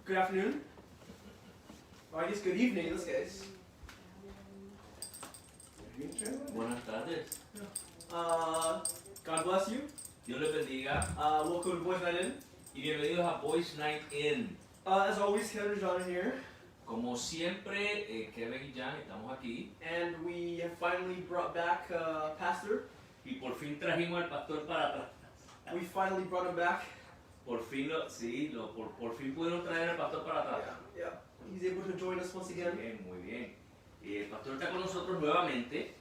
Good afternoon. Or I guess good evening in this case. Buenas tardes. God bless you. Dios les bendiga Welcome to Boys Night In. y bienvenidos a Boys Night In. As always, Kevin and John are here. Como siempre, Kevin y Jan estamos aquí And we have finally brought back Pastor. y por fin trajimos al pastor para atrás. We finally brought him back. Por fin por fin pudieron traer al pastor para atrás. Yeah. He's able to join us once again. Muy bien. Y el pastor está con nosotros nuevamente.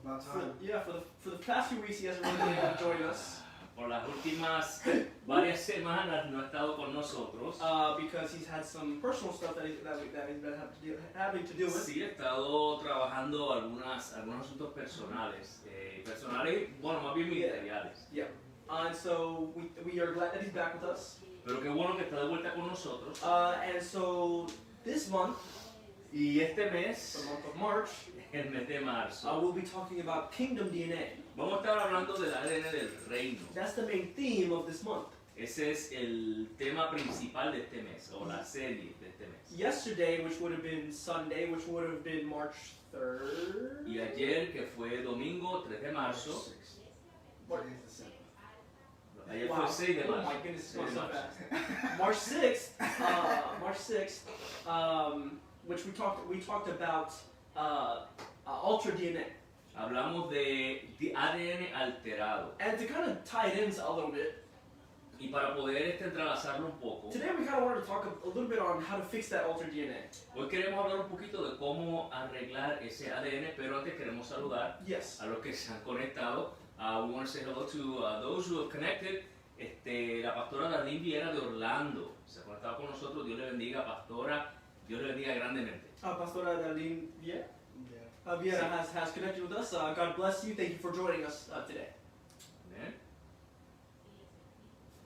For the past few weeks, he hasn't really been able to join us. Por las últimas varias semanas no ha estado con nosotros. Because he's had some personal stuff that he's been having to deal with. Sí, ha estado trabajando algunos asuntos personales. Bueno, más bien ministeriales. Yeah. And so we are glad that he's back with us. Pero qué bueno que está de vuelta con nosotros. And so this month, Y este mes, the month of March, el mes de marzo, we'll be talking about kingdom DNA. vamos a estar hablando del ADN del Reino. That's the main theme of this month. Ese es el tema principal de este mes, o la serie de este mes. Yesterday, which would have been Sunday, which would have been March 3rd. Y ayer, que fue domingo 3 de marzo, ayer fue 6 de Oh marzo. my goodness, it's 6 going de so marzo. fast. March 6th, which we talked about altered DNA. Hablamos de ADN alterado. And to kind of tie it in a little bit, Y para poder entrelazarlo un poco, today we kind of wanted to talk a little bit on how to fix that altered DNA. hoy queremos hablar un poquito de cómo arreglar ese ADN, pero antes queremos saludar Yes. a los que se han conectado. We want to say hello to those who have connected. La pastora Darlene Viera de Orlando se ha conectado con nosotros. Dios le bendiga, pastora. Dios le bendiga grandemente. Pastora Darlene Viera has connected with us. God bless you. Thank you for joining us today. Amen.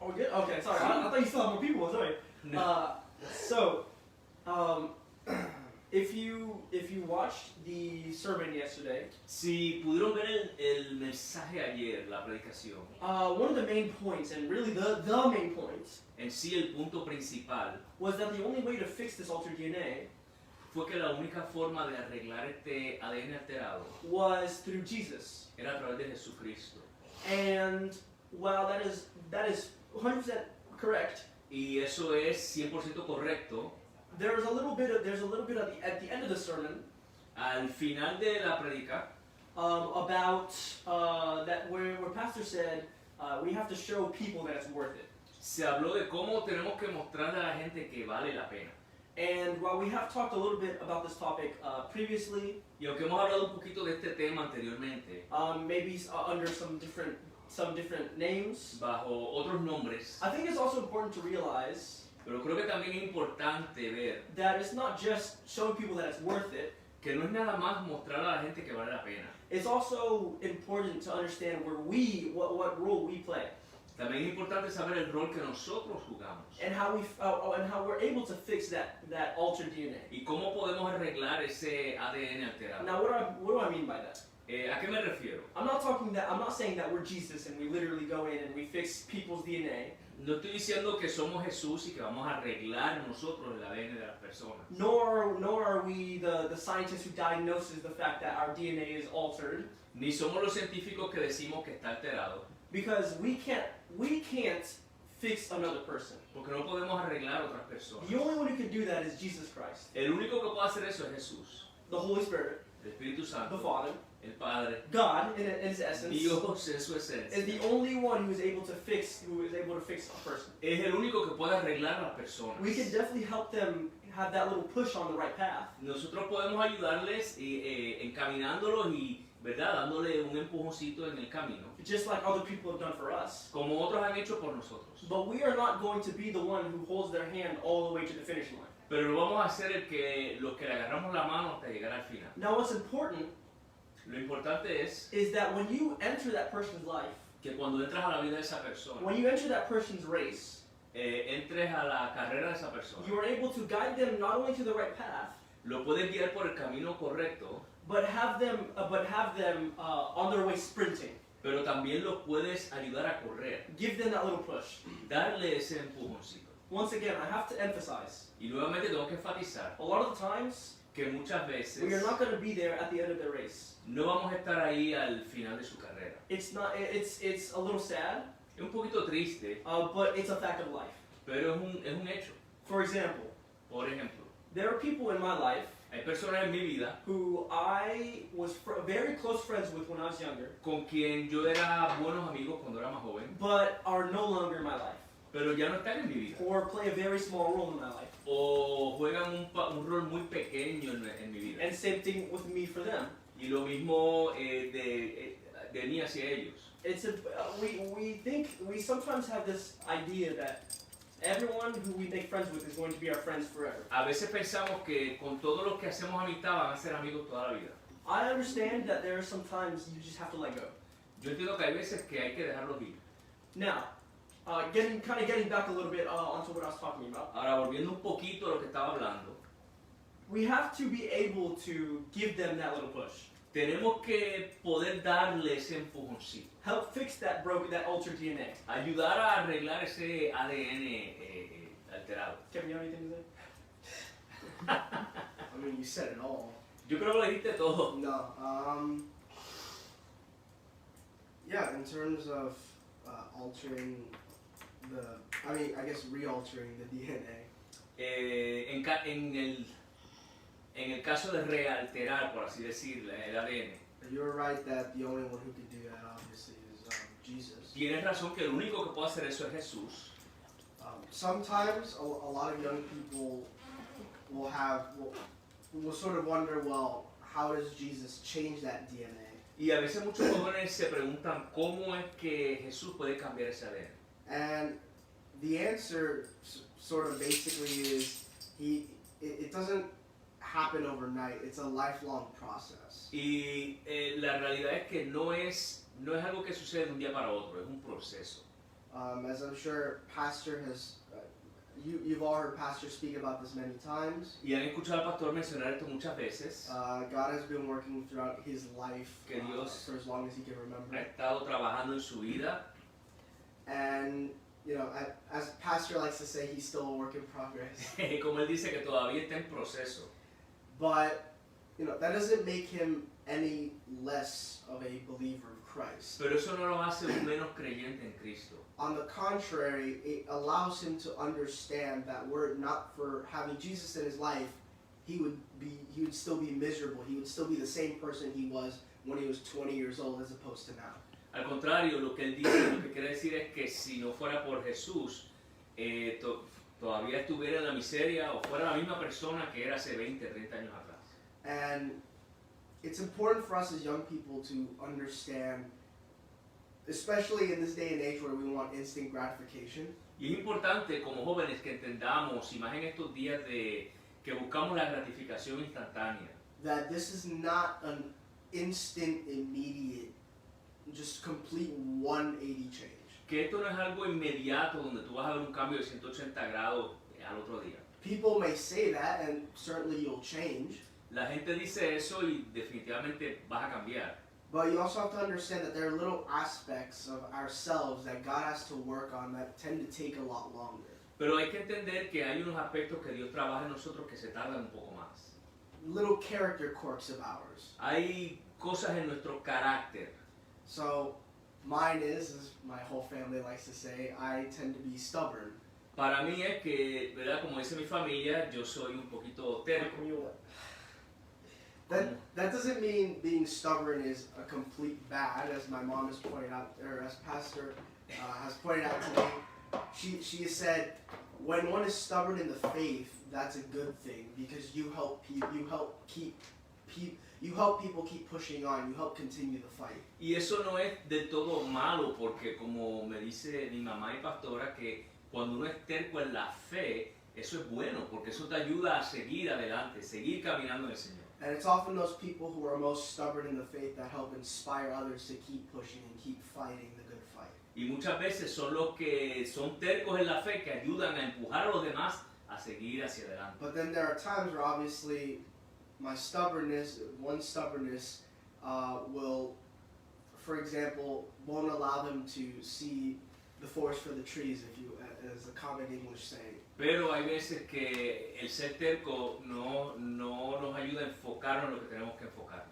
Oh, good. Okay, sorry. I thought you still had more people. Sorry. If you watched the sermon yesterday, Si pudieron ver el mensaje ayer, la predicación, one of the main points, and really the main point, en sí el punto principal was that the only way to fix this altered DNA fue que la única forma de arreglar este ADN alterado was through Jesus. era a través de Jesucristo. And while that is 100% correct, Y eso es 100% correcto. there's a little bit at the end of the sermon Al final de la predica, about that where Pastor said we have to show people that it's worth it. se habló de cómo tenemos que mostrarle a la gente que vale la pena. And while we have talked a little bit about this topic previously, Y aunque hemos hablado un poquito de este tema anteriormente, maybe under some different names, bajo otros nombres, I think it's also important to realize pero creo que también es importante ver that it's not just showing people that it's worth it. que no es nada más mostrar a la gente que vale la pena. It's also important to understand what role we play, También es importante saber el rol que nosotros jugamos and how we're able to fix that altered DNA. y cómo podemos arreglar ese ADN alterado. Now, what do I mean by that? ¿A qué me refiero? I'm not saying that we're Jesus and we literally go in and we fix people's DNA. No estoy diciendo que somos Jesús y que vamos a arreglar nosotros el ADN de las personas. Nor are we the scientists who diagnoses the fact that our DNA is altered, Ni somos los científicos que decimos que está alterado, because we can't fix another person. porque no podemos arreglar a otras personas. The only one who can do that is Jesus Christ, El único que puede hacer eso es Jesús, the Holy Spirit, el Espíritu the Santo, Father, el Padre, God in his essence, Dios en su is esencia. the only one who is able to fix a person. Es el único que puede arreglar a las personas. We can definitely help them have that little push on the right path. Nosotros podemos ayudarles encaminándolos y, ¿verdad?, dándole un empujoncito en el camino, Just like other people have done for us. como otros han hecho por nosotros. But we are not going to be the one who holds their hand all the way to the finish line. Pero no vamos a ser los que le agarramos la mano hasta llegar al final. Now what's important Lo importante es is that when you enter that person's life, que cuando entras a la vida de esa persona, when you enter that person's race, entres a la carrera de esa persona, you are able to guide them not only to the right path, lo puedes guiar por el camino correcto, but have them on their way sprinting. pero también los puedes ayudar a correr, Give them that little push. darle ese empujoncito. once again, I have to emphasize, Y nuevamente tengo que enfatizar a lot of the times, que muchas veces we are not going to be there at the end of the race. no vamos a estar ahí al final de su carrera. It's a little sad, Es un poquito triste, but it's a fact of life. pero es un hecho. For example, Por ejemplo, there are people in my life hay personas en mi vida who I was very close friends with when I was younger, con quien yo era buenos amigos cuando era más joven, but are no longer in my life, pero ya no están en mi vida. or play a very small role in my life. O juegan un rol muy pequeño en mi vida. And same thing with me for them. Y lo mismo de mí hacia ellos. We sometimes have this idea that everyone who we make friends with is going to be our friends forever. A veces pensamos que con todos los que hacemos amistad van a ser amigos toda la vida. I understand that there are some times you just have to let go. Yo entiendo que hay veces que hay que dejarlos ir. Now, getting back a little bit onto what I was talking about. Ahora, volviendo un poquito a lo que estaba hablando, We have to be able to give them that little push. tenemos que poder darle ese empujoncito. Help fix that altered DNA. Ayudar a arreglar ese ADN alterado. Kevin, you have anything to say? I mean, you said it all. Yo creo que lo dijiste todo. No. Yeah, in terms of altering I guess re-altering the DNA. En el caso de realterar, por así decirlo, el ADN, You're right that the only one who can do that, obviously, is Jesus. tienes razón que el único que puede hacer eso es Jesús. Sometimes a lot of young people will sort of wonder, well, how does Jesus change that DNA? Y a veces muchos jóvenes se preguntan cómo es que Jesús puede cambiar ese ADN. And the answer sort of basically is it doesn't happen overnight. It's a lifelong process. Y la realidad es que no es algo que sucede de un día para otro, es un proceso. As I'm sure Pastor has, you've all heard Pastor speak about this many times. Y han escuchado al pastor mencionar esto muchas veces. God has been working throughout his life Que Dios for as long as he can Ha remember. estado trabajando en su vida. And, you know, as Pastor likes to say, he's still a work in progress. Como él dice que todavía está en proceso. But, you know, that doesn't make him any less of a believer of Christ. Pero eso no lo hace un menos creyente en Cristo. On the contrary, it allows him to understand that were it not for having Jesus in his life, he would still be miserable. He would still be the same person he was when he was 20 years old as opposed to now. Al contrario, lo que él dice, lo que quiere decir es que si no fuera por Jesús, todavía estuviera en la miseria o fuera la misma persona que era hace 20, 30 años atrás. And it's important for us as young people to understand, especially in this day and age where we want instant gratification, Y es importante como jóvenes que entendamos, y más en estos días de que buscamos la gratificación instantánea, that this is not an instant, immediate, just complete 180 change. que esto no es algo inmediato donde tú vas a ver un cambio de 180 grados al otro día. People may say that, and certainly you'll change, La gente dice eso y definitivamente vas a cambiar. but you also have to understand that there are little aspects of ourselves that God has to work on that tend to take a lot longer. Pero hay que entender que hay unos aspectos que Dios trabaja en nosotros que se tardan un poco más. Little character quirks of ours. Hay cosas en nuestro carácter. So, mine is, as my whole family likes to say, I tend to be stubborn. Para mí es que, ¿verdad? Como dice mi familia, yo soy un poquito terco. That doesn't mean being stubborn is a complete bad, as my mom has pointed out, or as Pastor has pointed out to me. She has said, when one is stubborn in the faith, that's a good thing because you help people keep pushing on. You help continue the fight. Y eso no es del todo malo porque como me dice mi mamá y pastora que cuando uno es terco en la fe, eso es bueno porque eso te ayuda a seguir adelante, seguir caminando en el Señor. And it's often those people who are most stubborn in the faith that help inspire others to keep pushing and keep fighting the good fight. Y muchas veces son los que son tercos en la fe que ayudan a empujar a los demás a seguir hacia adelante. But then there are times where obviously one stubbornness will, for example, won't allow them to see the forest for the trees, is a common English saying. Pero hay veces que el ser terco no nos ayuda a enfocarnos en lo que tenemos que enfocarnos.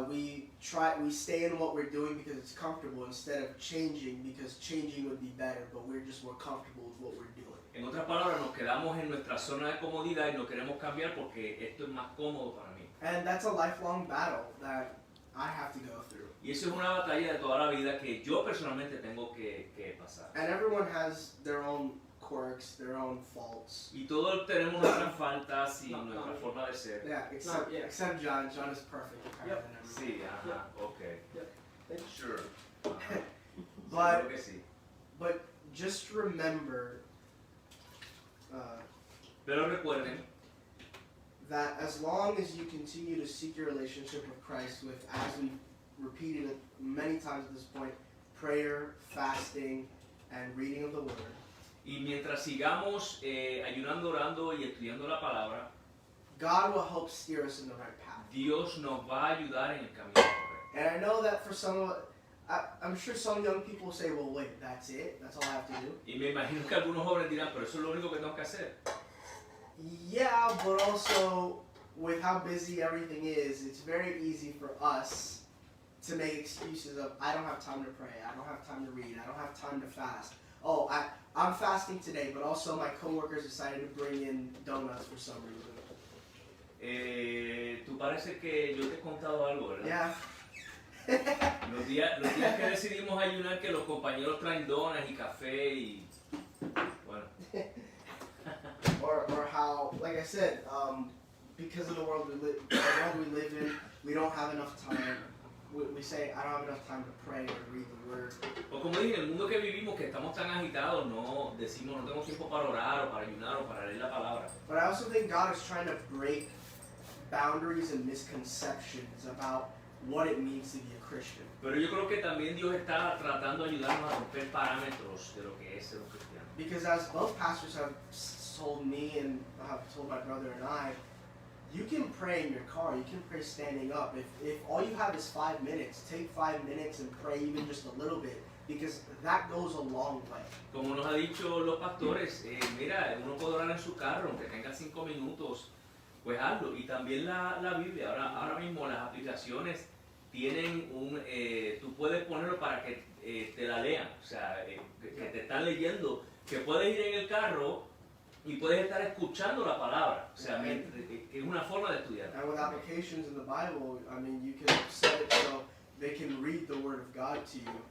We stay in what we're doing because it's comfortable instead of changing because changing would be better, but we're just more comfortable with what we're doing. En otras palabras, nos quedamos en nuestra zona de comodidad y no queremos cambiar porque esto es más cómodo para mí. And that's a lifelong battle that I have to go through. Y eso es una batalla de toda la vida que yo personalmente tengo que pasar. And everyone has their own quirks, their own faults. Y todos tenemos nuestras faltas y nuestra forma de ser. Yeah, except John. John is perfect. Yep. Sí, ajá, ok. Sure. Ajá. But, Creo que sí. but just remember Pero recuerden that as long as you continue to seek your relationship with Christ with, as we've repeated it many times at this point, prayer, fasting, and reading of the Word, y mientras sigamos ayunando, orando y estudiando la palabra, God will help steer us in the right path. Dios nos va a ayudar en el camino correcto. And I know that for some of I'm sure some young people say, well, wait, that's it? That's all I have to do? Y me imagino que algunos jóvenes dirán, pero eso es lo único que tengo que hacer. Yeah, but also with how busy everything is, it's very easy for us to make excuses of, I don't have time to pray, I don't have time to read, I don't have time to fast. Oh, I'm fasting today, but also my coworkers decided to bring in donuts for some reason. Tú parece que yo te he contado algo, ¿verdad? Yeah. Los días que decidimos ayunar, que los compañeros traen donas y café y bueno. or how, like I said, because of the world we live in, we don't have enough time. We say, I don't have enough time to pray or read the Word. O como dije, en el mundo que vivimos, que estamos tan agitados, no decimos, no tengo tiempo para orar o para ayunar o para leer la palabra. But I also think God is trying to break boundaries and misconceptions about what it means to be a Christian. Pero yo creo que también Dios está tratando de ayudarnos a romper parámetros de lo que es ser un cristiano. Because as both pastors have told me and have told my brother and I, you can pray in your car, you can pray standing up. If all you have is 5 minutes, take 5 minutes and pray even just a little bit, because that goes a long way. Como nos ha dicho los pastores, mira, uno puede orar en su carro, aunque tenga 5 minutos, pues hazlo. Y también la Biblia, ahora mismo las aplicaciones tienen tú puedes ponerlo para que te la lean, o sea, que te están leyendo, que puedes ir en el carro y puedes estar escuchando la palabra, o sea, que es una forma de estudiar. And with applications in the Bible, I mean, you can set it so they can read the Word of God to you.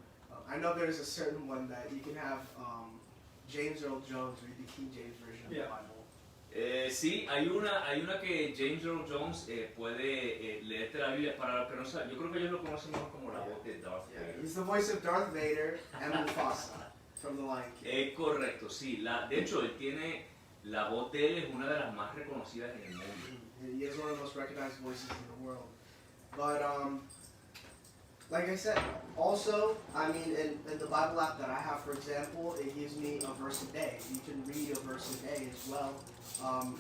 I know there's a certain one that you can have James Earl Jones read the King James Version of the Bible. Sí, hay una que James Earl Jones puede leerte la Biblia. Para los que no saben, yo creo que ellos lo conocen más como la voz de Darth Vader. He's the voice of Darth Vader and Mufasa from The Lion King. Es correcto, sí. De hecho, él tiene la voz de él es una de las más reconocidas en el mundo. He is one of the most recognized voices in the world. But like I said, also, I mean, in the Bible app that I have, for example, it gives me a verse a day. You can read a verse a day as well. And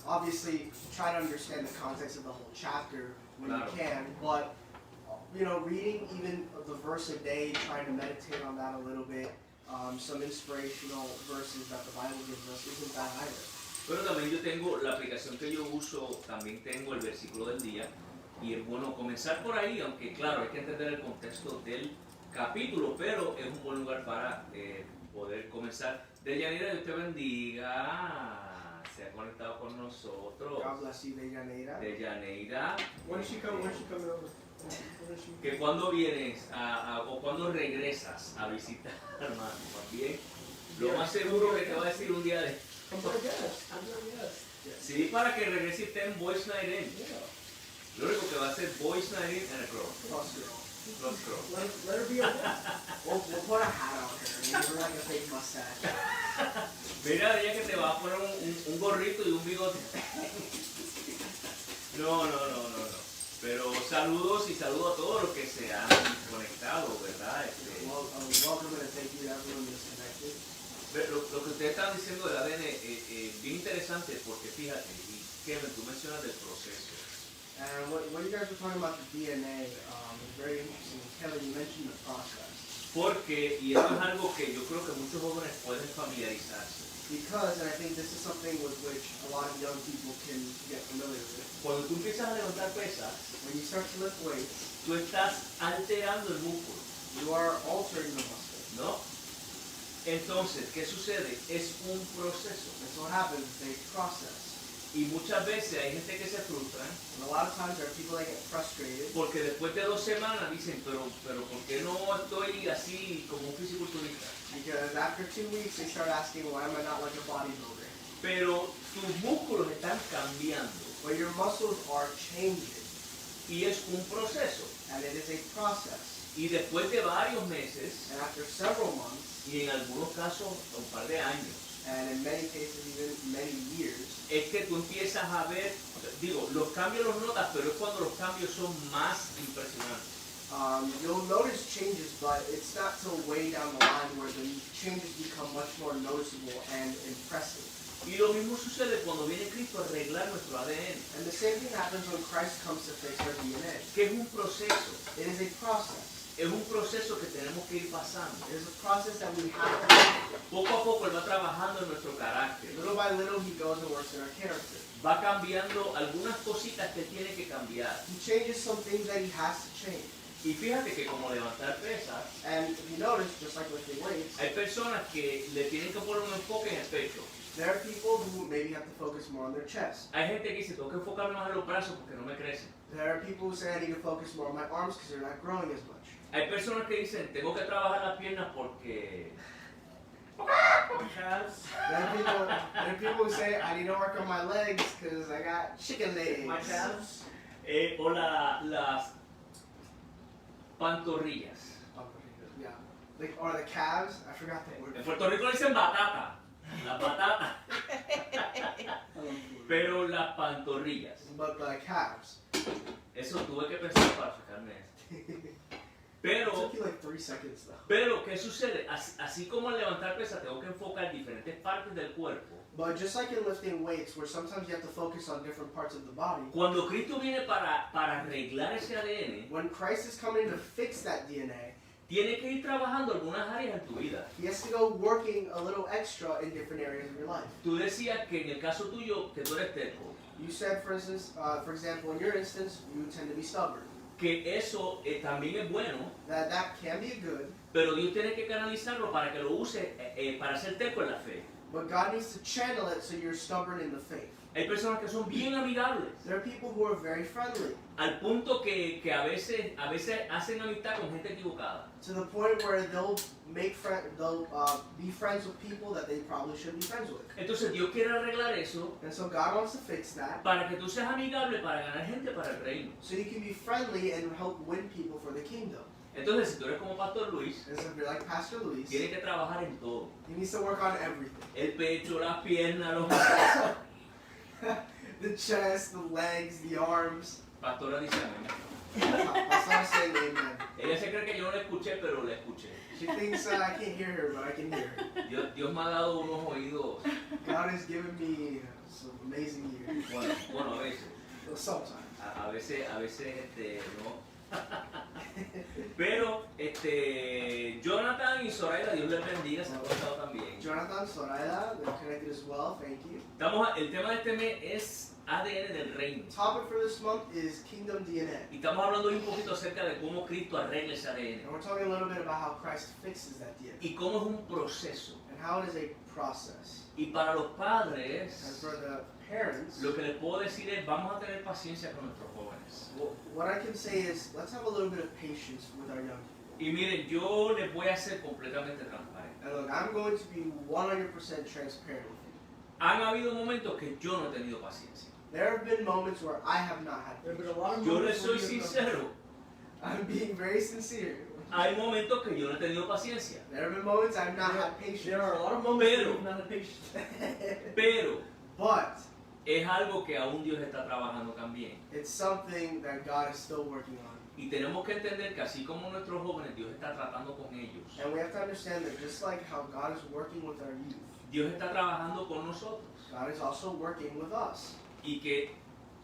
obviously, try to understand the context of the whole chapter when you can. But, you know, reading even the verse a day, trying to meditate on that a little bit, some inspirational verses that the Bible gives us, isn't bad either. Pero también yo tengo la aplicación que yo uso, también tengo el versículo del día. Y es bueno comenzar por ahí, aunque claro, hay que entender el contexto del capítulo, pero es un buen lugar para poder comenzar. Deyanira, Dios te bendiga. Se ha conectado con nosotros. God bless you, Deyanira. Deyanira. When is she coming? When's she coming over? When is she? Que cuando vienes o cuando regresas a visitar, hermano, también. Lo más seguro que te va a decir un día de... I'm going yes. Sí, para que regrese y esté en Boys Night In. Lo único que va a ser Boys Night In and a Crow. Plus girl. Plus Crow. Let her be a We'll put a hat on her and give her like a fake mustache. Mira, ella que te va a poner un gorrito y un bigote. No. Pero saludos y saludos a todos los que se han conectado, ¿verdad? Welcome and thank you to everyone that's connected. Lo que ustedes están diciendo del ADN es bien interesante porque fíjate, y Kevin, tú mencionas del proceso. And what you guys were talking about the DNA is very interesting. Kevin, you mentioned the process. Porque, y esto es algo que yo creo que muchos jóvenes pueden familiarizarse. Because, and I think this is something with which a lot of young people can get familiar with. Cuando tú empiezas a levantar pesas, When you start to lift weights, tú estás alterando el músculo, you are altering the muscle. ¿no? Entonces, ¿qué sucede? Es un proceso. And so what happens is a process. Y muchas veces hay gente que se frustra And a lot of times there are people that get frustrated porque después de 2 semanas dicen, pero ¿por qué no estoy así como un fisiculturista? because after 2 weeks they start asking, why am I not like a bodybuilder? Pero tus músculos están cambiando But your muscles are changing, y es un proceso. and it is a process. Y después de varios meses, And after several months, y en algunos casos un par de años, and in many cases even many years, es que tú empiezas a ver, digo, los cambios los notas, pero es cuando los cambios son más impresionantes. you'll notice changes, but it's not till way down the line where the changes become much more noticeable and impressive. Y lo mismo sucede cuando viene Cristo a arreglar nuestro ADN, And the same thing happens when Christ comes to fix our DNA. que es un proceso. It is a process. Es un proceso que tenemos que ir pasando. It is a process that we have to go Poco a poco Él va trabajando en nuestro carácter. through. Little by little, He goes and works in our character. Va cambiando algunas cositas que tiene que cambiar. He changes some things that He has to change. Y fíjate que como levantar pesas, And if you notice, just like lifting weights, hay personas que le tienen que poner un enfoque en el pecho. there are people who maybe have to focus more on their chest. Hay gente que dice, tengo que enfocarme más en los brazos porque no me crecen. There are people who say I need to focus more on my arms because they're not growing as much. Hay personas que dicen, tengo que trabajar las piernas porque... Calves, There are people who say I need to work on my legs because I got chicken legs. my calves. o las pantorrillas. Yeah. Like, or the calves. I forgot that word. En Puerto Rico le dicen batata. Las batatas. Pero las pantorrillas. But the calves. Eso tuve que pensar para sacarme esto. It Pero, took you like 3 seconds though. pero, ¿qué sucede? Así como al levantar pesas tengo que enfocar diferentes partes del cuerpo. But just like in lifting weights, where sometimes you have to focus on different parts of the body, Cuando Cristo viene para arreglar ese ADN, when Christ is coming to fix that DNA, tiene que ir trabajando algunas áreas en tu vida. He has to go working a little extra in different areas of your life. Tú decías que en el caso tuyo, que tú eres terco, You said, for instance, for example, in your instance, you tend to be stubborn. que eso también es bueno, That can be good, pero Dios tiene que canalizarlo para que lo use para ser terco en la fe. but God needs to channel it so you're stubborn in the faith. Hay personas que son bien amigables, There are people who are very friendly, al punto que a veces hacen amistad con gente equivocada. to the point where they'll be friends with people that they probably shouldn't be friends with. Entonces Dios quiere arreglar eso And so God wants to fix that para que tú seas amigable para ganar gente para el reino. so you can be friendly and help win people for the kingdom. Entonces, si tú eres como Pastor Luis, And so if you're like Pastor Luis, tienes que trabajar en todo. he needs to work on everything. El pecho, las piernas, los... The chest, the legs, the arms. Pastora dice amén. That's not saying amen. Ella se cree que yo no la escuché, pero la escuché. She thinks I can't hear her, but I can hear her. Dios me ha dado unos oídos, God has given me some amazing ears. bueno, a veces. Well, sometimes. A veces, no. Pero, Jonathan y Zoraida, Dios les bendiga, se han conectado también. Jonathan, Soraya, they're connected as well. Thank you. El tema de este mes es ADN del Reino. The topic for this month is Kingdom DNA. Y estamos hablando hoy un poquito acerca de cómo Cristo arregla ese ADN. And we're talking a little bit about how Christ fixes that DNA. Y cómo es un proceso. And how it is a process. Y para los And padres, for the parents, lo que les puedo decir es, vamos a tener paciencia con nuestros jóvenes. what I can say is, let's have a little bit of patience with our young people. Y miren, yo les voy a ser completamente transparente. And look, I'm going to be 100% transparent with you. Han habido momentos que yo no he tenido paciencia. There have been moments where I have not had There have been a patience. lot of Yo moments les where soy you have sincero. I'm being very sincere. Hay momentos que yo no he tenido paciencia. There have been moments I've not had There patience. are a lot of moments where Pero- you've not had patience. Pero But es algo que aún Dios está trabajando también. it's something that God is still working on. Y tenemos que entender que así como nuestros jóvenes, Dios está tratando con ellos. And we have to understand that just like how God is working with our youth, Dios está trabajando con nosotros. God is also working with us. Y que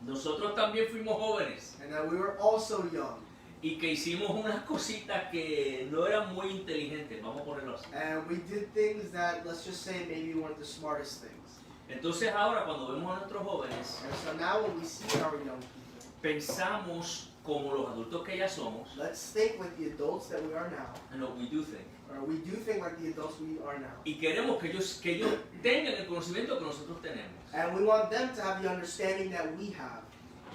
nosotros también fuimos jóvenes. And that we were also young. y que hicimos unas cositas que no eran muy inteligentes, vamos a ponerlo así. And we did things that, let's just say, maybe weren't the smartest things. Entonces ahora cuando vemos a nuestros jóvenes, And so now when we see our young people, pensamos como los adultos que ya somos, let's think like the adults that we are now, and what we do think. or we do think like the adults we are now. Y queremos que ellos tengan el conocimiento que nosotros tenemos. And we want them to have the understanding that we have.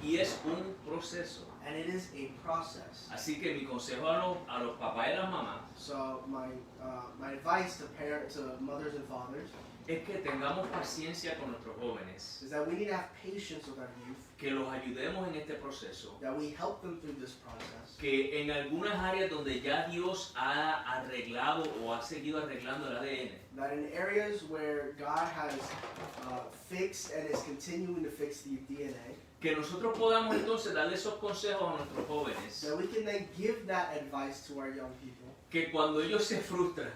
Y es un proceso. And it is a process. Así que mi consejo a los papás y a las mamás So my advice to mothers and fathers es que tengamos paciencia con nuestros jóvenes, is that we need to have patience with our youth, que los ayudemos en este proceso, that we help them through this process. que en algunas áreas donde ya Dios ha arreglado o ha seguido arreglando el ADN, That in areas where God has fixed and is continuing to fix the DNA, que nosotros podamos entonces darle esos consejos a nuestros jóvenes, that we can then give that advice to our young people, que cuando ellos se frustran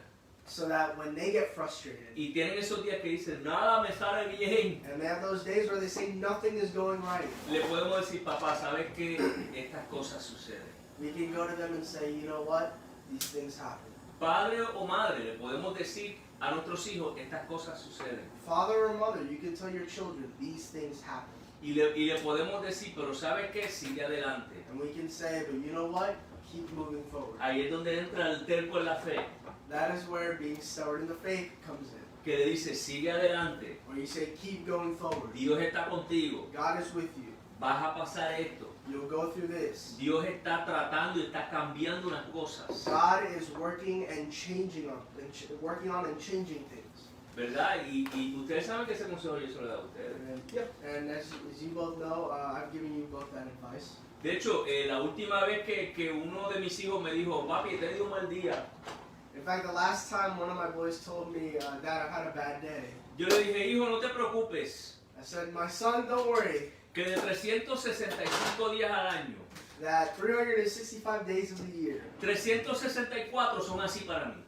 so that when they get frustrated y tienen esos días que dicen nada me sale bien, and they have those days where they say nothing is going right, le podemos decir, papá, ¿sabes qué? Estas cosas suceden. we can go to them and say, you know what, these things happen. Padre o madre, le podemos decir a nuestros hijos, estas cosas suceden. Father or mother, you can tell your children, these things happen. Y le podemos decir, pero ¿sabes qué? Sigue adelante. And we can say, but you know what, keep moving forward. Ahí es donde entra el terco en la fe, That is where being stubborn in the faith comes in. que le dice, sigue adelante. Where you say, keep going forward. Dios está contigo. God is with you. Vas a pasar esto. You'll go through this. Dios está tratando y está cambiando unas cosas. God is working and changing working on and changing things. ¿Verdad? Y ustedes saben que ese consejo yo se lo he dado a ustedes. And as you both know, I've given you both that advice. De hecho, la última vez que uno de mis hijos me dijo, papi, te di un mal día, In fact, the last time one of my boys told me, Dad, I've had a bad day, yo le dije, hijo, no te preocupes, I said, my son, don't worry, que de 365 días al año, that 365 days of the year, 364 son así para mí.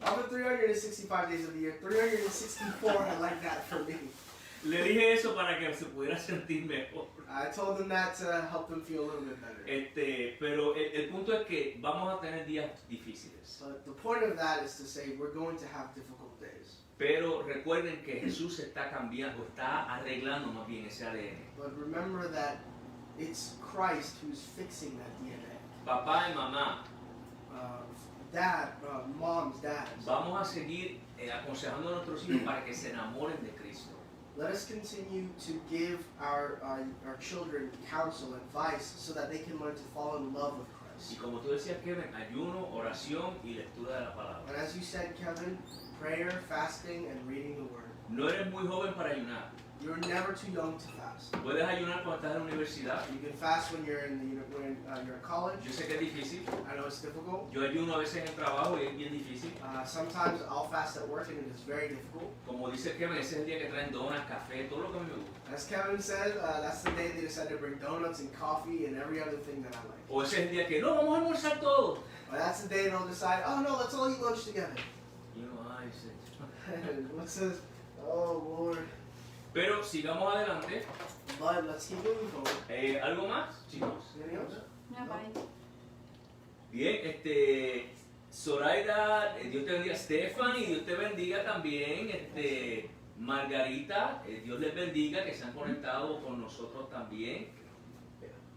of the 365 days of the year, 364 are like that for me. Le dije eso para que se pudiera sentir mejor. I told them that to help them feel a little bit better. Pero el punto es que vamos a tener días difíciles. But the point of that is to say we're going to have difficult days. Pero recuerden que Jesús está cambiando, está arreglando más bien ese ADN. But remember that it's Christ who's fixing that DNA. Papá y mamá, Dad, moms, dads. vamos a seguir aconsejando a nuestros hijos para que se enamoren de Cristo. Let us continue to give our children counsel, advice, so that they can learn to fall in love with Y Christ. como tú decías, Kevin, ayuno, oración y lectura de la palabra. And as you said, Kevin, prayer, fasting, and reading the Word. No eres muy joven para ayunar. You're never too young to fast. Puedes ayunar cuando estás en la universidad. You can fast when you're in you're in college. Yo sé que es difícil. I know it's difficult. Yo ayuno a veces en el trabajo y es bien difícil. Sometimes I'll fast at work and it is very difficult. Como dice Kevin, ese es el día que traen donas, café, todo lo que a mí me gusta. As Kevin said, that's the day they decided to bring donuts and coffee and every other thing that I like. O ese es el día que no, vamos a almorzar todos. But that's the day they'll decide, oh no, let's all eat lunch together. Y uno, ay, sí. And what says, oh Lord. Pero sigamos adelante. But let's keep moving forward. ¿Algo más, chicos? Anything else? No, bye. Bien, Zoraida, Dios te bendiga. Stephanie, Dios te bendiga también. Margarita, Dios les bendiga, que se han conectado con nosotros también.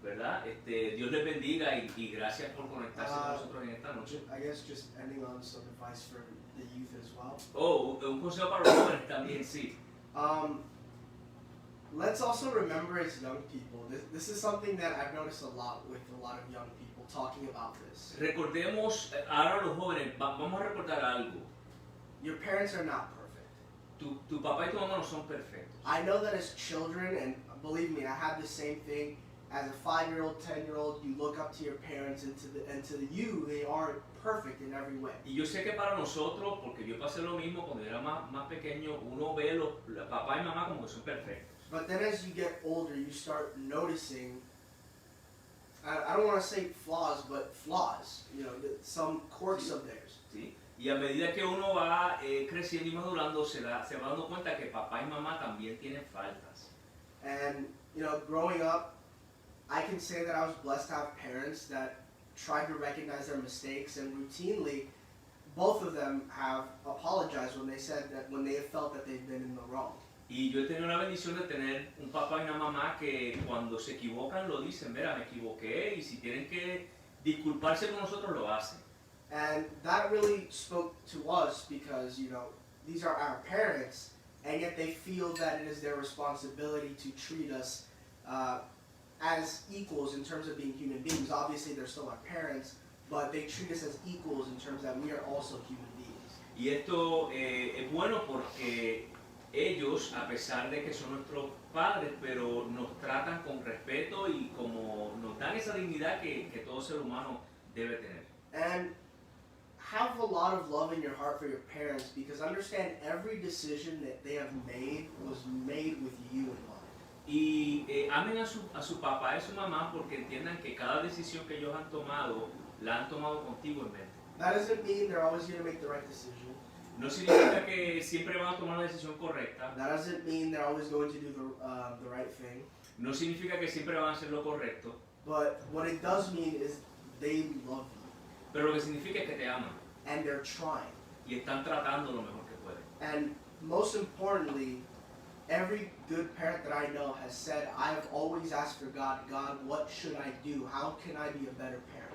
¿Verdad? Dios les bendiga y gracias por conectarse con nosotros en esta noche. I guess just ending on some advice for the youth as well. Oh, un consejo para los jóvenes también, sí. Let's also remember as young people, this is something that I've noticed a lot with a lot of young people talking about this. Recordemos, ahora los jóvenes, vamos a recordar algo. Your parents are not perfect. Tu papá y tu mamá no son perfectos. I know that as children, and believe me, I have the same thing. As a 5-year-old, 10-year-old, you look up to your parents, and to you, they aren't perfect in every way. Y yo sé que para nosotros, porque yo pasé lo mismo cuando yo era más pequeño, uno ve los papá y mamá como que son perfectos. But then as you get older, you start noticing, I don't want to say flaws, but flaws, you know, some quirks of theirs. ¿Sí? Y a medida que uno va creciendo y madurando, se va dando cuenta que papá y mamá también tienen faltas. And, you know, growing up, I can say that I was blessed to have parents that tried to recognize their mistakes, and routinely, both of them have apologized when they said that when they have felt that they've been in the wrong. Y yo he tenido la bendición de tener un papá y una mamá que cuando se equivocan lo dicen, mira, me equivoqué, y si tienen que disculparse con nosotros lo hacen. And that really spoke to us because, you know, these are our parents, and yet they feel that it is their responsibility to treat us as equals in terms of being human beings. Obviously, they're still our parents, but they treat us as equals in terms that we are also human beings. Y esto es bueno porque ellos, a pesar de que son nuestros padres, pero nos tratan con respeto y como nos dan esa dignidad que todo ser humano debe tener. And have a lot of love in your heart for your parents, because understand every decision that they have made was made with you in mind. Y amen a su papá y a su mamá porque entiendan que cada decisión que ellos han tomado, la han tomado contigo en mente. That doesn't mean they're always going to make the right decision. No significa que siempre van a tomar la decisión correcta. That doesn't mean they're always going to do the right thing. No significa que siempre van a hacer lo correcto. But what it does mean is they love you. Pero lo que significa es que te aman. And they're trying. Y están tratando lo mejor que pueden. And most importantly, every good parent that I know has said, I have always asked for God, what should I do? How can I be a better parent?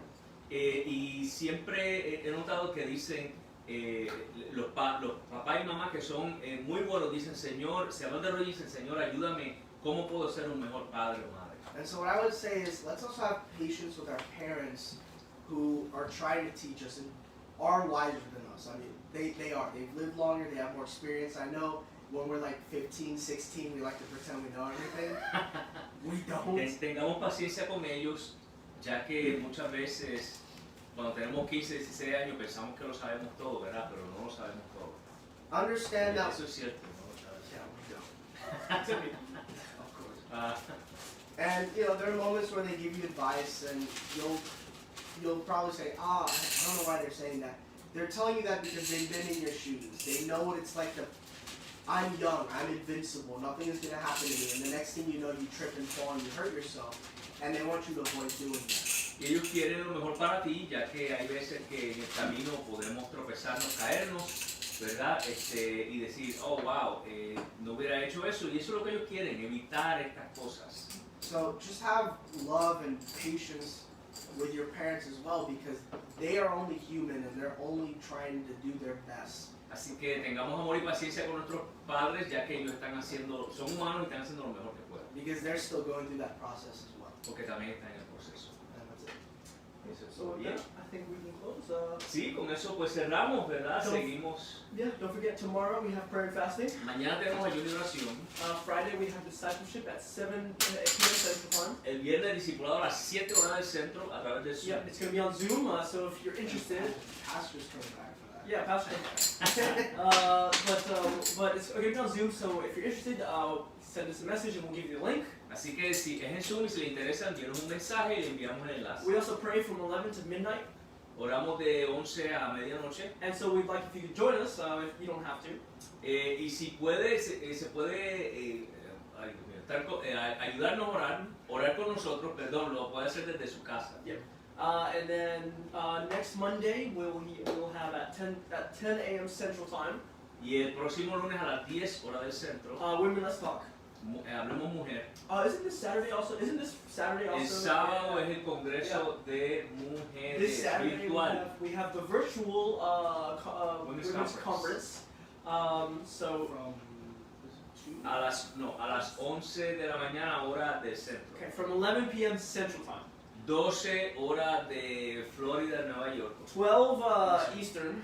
Y siempre he notado que dicen, los papás y mamás que son muy buenos, dicen, Señor, se van de rodillas y dicen, Señor, ayúdame, ¿cómo puedo ser un mejor padre o madre? And so what I would say is, let's also have patience with our parents who are trying to teach us and are wiser than us. I mean, they are. They've lived longer, they have more experience. I know when we're like 15, 16, we like to pretend we know everything. We don't. Tengamos paciencia con ellos, ya que muchas veces cuando tenemos 15, 16 años pensamos que lo sabemos todo, ¿verdad? Pero no lo sabemos todo. Understand that. Eso es cierto, no lo sabemos. Yeah, we don't. Of course. And you know, there are moments where they give you advice, and you'll probably say, I don't know why they're saying that. They're telling you that because they've been in your shoes. They know what it's like to. I'm young. I'm invincible. Nothing is going to happen to me. And the next thing you know, you trip and fall and you hurt yourself. And they want you to avoid doing that. Y ellos quieren lo mejor para ti, ya que hay veces que en el camino podemos tropezarnos, caernos, ¿verdad? Y decir, oh, wow, no hubiera hecho eso. Y eso es lo que ellos quieren, evitar estas cosas. So just have love and patience with your parents as well, because they are only human and they're only trying to do their best. Así que tengamos amor y paciencia con nuestros padres, ya que ellos están haciendo, son humanos y están haciendo lo mejor que pueden. Because they're still going through that process as well. Porque también están en el proceso. And that's it. Eso es So todo yeah, bien. I think we can close. Sí, con eso pues cerramos, ¿verdad? So- Seguimos. Yeah, don't forget tomorrow we have prayer and fasting. Mañana tenemos ayuno y oración. Friday we have discipleship at 7 p.m. Central Time. El viernes discipulado a las 7 horas del centro a través de Zoom. Yeah, it's going to be on Zoom, so if you're interested, Pastor's coming back for that. yeah, Pastor. But it's going to be on Zoom, so if you're interested, send us a message and we'll give you the link. Así que si es en Zoom y si le interesa, envíenos un mensaje y le enviamos el enlace. We also pray from 11 to midnight, Oramos de 11 a medianoche. and so we'd like if you could join us, if you don't have to. Y si puede, se puede ayudarnos a orar con nosotros, perdón, lo puede hacer desde su casa. And then next Monday we'll have at 10 a.m. Central Time, Y el próximo lunes a las 10 horas del centro, Women Let's Talk. Hablemos mujer. Isn't this Saturday also? El sábado es el congreso de mujeres This Saturday virtual. we have the virtual Women's women's conference. conference. So From A las 11 de la mañana hora del centro. okay, from 11 p.m. Central Time, 12 horas de Florida, Nueva York. 12 Eastern,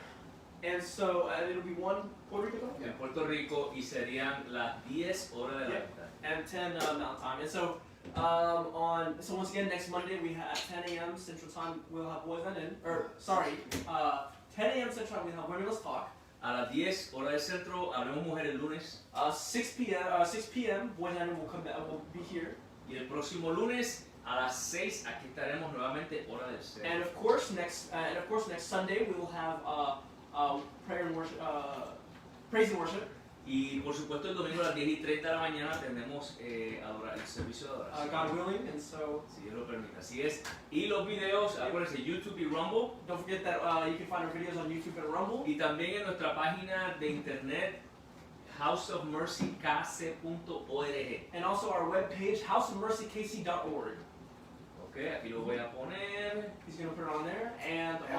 and it'll be 1 Puerto Rico time? En Puerto Rico y serían las 10 horas de la mañana. And 10 Mountain Time. And so once again next Monday we have at 10 a.m. Central Time we'll have Boys and In, 10 a.m. Central Time we'll have Women Let's Talk. A las 10 horas del centro hablemos mujer el lunes 6 p.m. Boys and In will be here. y el próximo lunes a las 6 aquí estaremos nuevamente hora del centro. And of course next Sunday we will have prayer and worship, praise and worship. Y por supuesto el domingo a las 10:30 de la mañana tenemos el servicio de adoración. God willing, and so Si Dios lo permite, así es. Y los videos, acuérdense, YouTube y Rumble. don't forget that you can find our videos on YouTube and Rumble. Y también en nuestra página de internet, houseofmercykc.org. And also our webpage, houseofmercykc.org. Ok, aquí lo voy a poner. He's going to put it on there. And And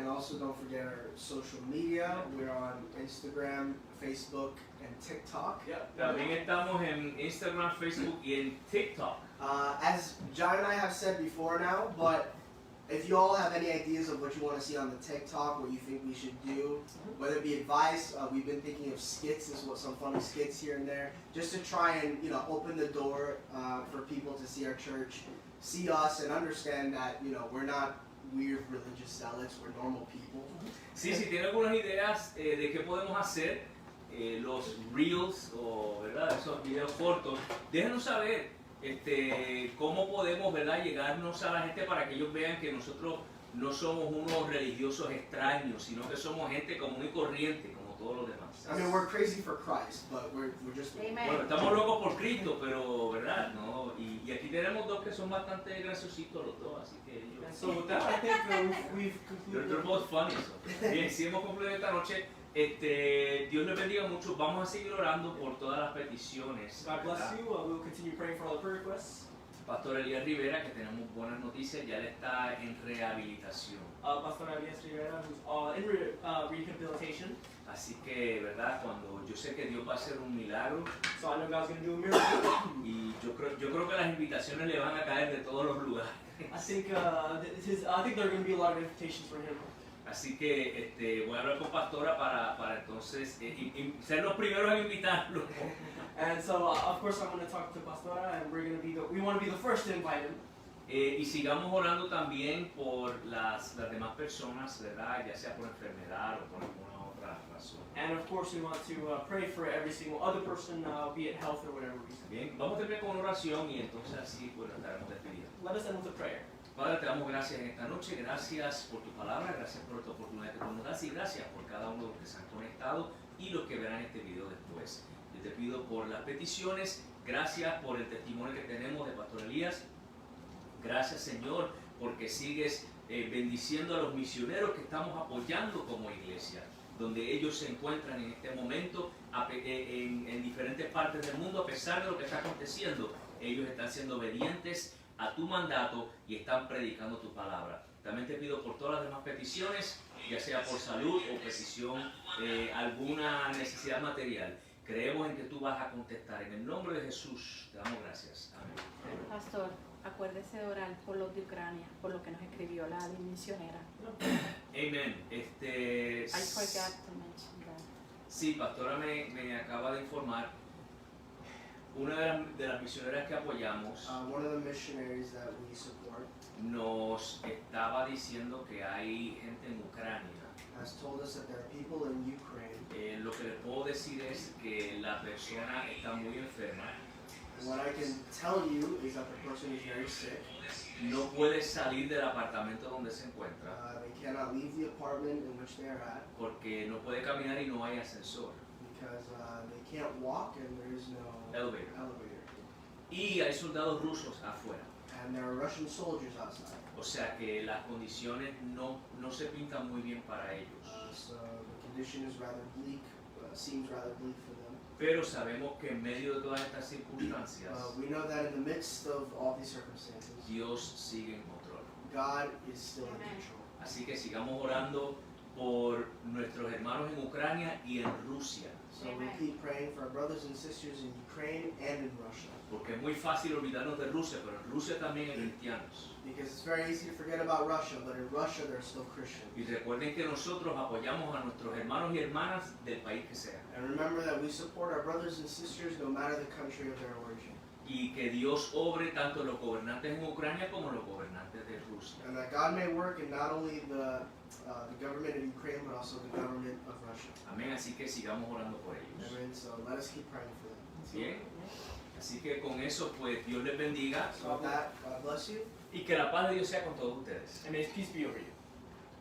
also don't forget our social media. We're on Instagram, Facebook, and TikTok. También estamos en Instagram, Facebook y en TikTok. As John and I have said before now, but if you all have any ideas of what you want to see on the TikTok, what you think we should do, whether it be advice, we've been thinking of skits, some funny skits here and there, just to try and open the door for people to see our church, see us, and understand that we're not weird religious zealots, we're normal people. Sí, si tienen algunas ideas de qué podemos hacer, los reels o ¿verdad? Esos videos cortos, déjenos saber. Cómo podemos, ¿verdad?, llegarnos a la gente para que ellos vean que nosotros no somos unos religiosos extraños, sino que somos gente común y corriente, como todos los demás. I mean, we're crazy for Christ, but we're just... Bueno, estamos locos por Cristo, pero, ¿verdad? ¿No? Y aquí tenemos dos que son bastante graciositos los dos, así que ellos... And so with that, I think we've They're concluded. both funny. So. Bien, si hemos concluido esta noche, Dios les bendiga mucho. Vamos a seguir orando por todas las peticiones. God bless ¿verdad? you. We will continue praying for all the prayer requests. Pastor Elías Rivera, que tenemos buenas noticias, ya él está en rehabilitación. Pastor Elias Rivera, who's in rehabilitation. Así que, ¿verdad? Cuando yo sé que Dios va a hacer un milagro, So I know God's going to do a miracle. y yo creo que las invitaciones le van a caer de todos los lugares. I think there are going to be a lot of invitations for him. Así que voy a hablar con Pastora para entonces ser los primeros en invitarlo. And so of course I'm going to talk to Pastora, and we want to be the first to invite him. Y sigamos orando también por las demás personas, ¿verdad? Ya sea por enfermedad o por alguna otra razón. And of course we want to pray for every single other person, be it health or whatever reason. Bien, vamos a terminar con una oración y entonces así pues estaremos despidiendo. Let us end with a prayer. Padre, te damos gracias en esta noche, gracias por tu palabra, gracias por esta oportunidad que tú nos das y gracias por cada uno de los que se han conectado y los que verán este video después. Yo te pido por las peticiones, gracias por el testimonio que tenemos de Pastor Elías, gracias Señor porque sigues bendiciendo a los misioneros que estamos apoyando como iglesia, donde ellos se encuentran en este momento en diferentes partes del mundo, a pesar de lo que está aconteciendo, ellos están siendo obedientes a tu mandato y están predicando tu palabra. También te pido por todas las demás peticiones, ya sea por salud o petición, alguna necesidad material. Creemos en que tú vas a contestar. En el nombre de Jesús te damos gracias. Amén. Pastor, acuérdese de orar por los de Ucrania, por lo que nos escribió la misionera. Amén. I forgot to mention that. Sí, Pastora me acaba de informar. Una de las misioneras que apoyamos One of the missionaries that we support nos estaba diciendo que hay gente en Ucrania. has told us that there are people in Ukraine. Lo que les puedo decir es que la persona está muy enferma, What I can tell you is that the person is very sick. no puede salir del apartamento donde se encuentra They cannot leave the apartment in which they are at porque no puede caminar y no hay ascensor, because they can't walk and there is no elevator. elevator. Y hay soldados rusos afuera. And there are Russian soldiers outside. O sea que las condiciones no se pintan muy bien para ellos. So the condition is rather bleak, seems rather bleak for them. Pero sabemos que en medio de todas estas circunstancias, We know that in the midst of all these circumstances, Dios sigue en control. God is still in control. Así que sigamos orando por nuestros hermanos en Ucrania y en Rusia. So we keep praying for our brothers and sisters in Ukraine and in Russia. Porque es muy fácil olvidarnos de Rusia, pero en Rusia también hay cristianos. Because it's very easy to forget about Russia, but in Russia there are still Christians. Y recuerden que nosotros apoyamos a nuestros hermanos y hermanas del país que sea. And remember that we support our brothers and sisters no matter the country of their origin. Y que Dios obre tanto en los gobernantes en Ucrania como en los gobernantes de Rusia. And that God may work in not only the government of Ukraine, but also the government of Russia. Amén, así que sigamos orando por ellos. Amen. So let us keep praying for them. Bien, así que con eso pues Dios les bendiga So with that, God bless you. y que la paz de Dios sea con todos ustedes. And may his peace be over you.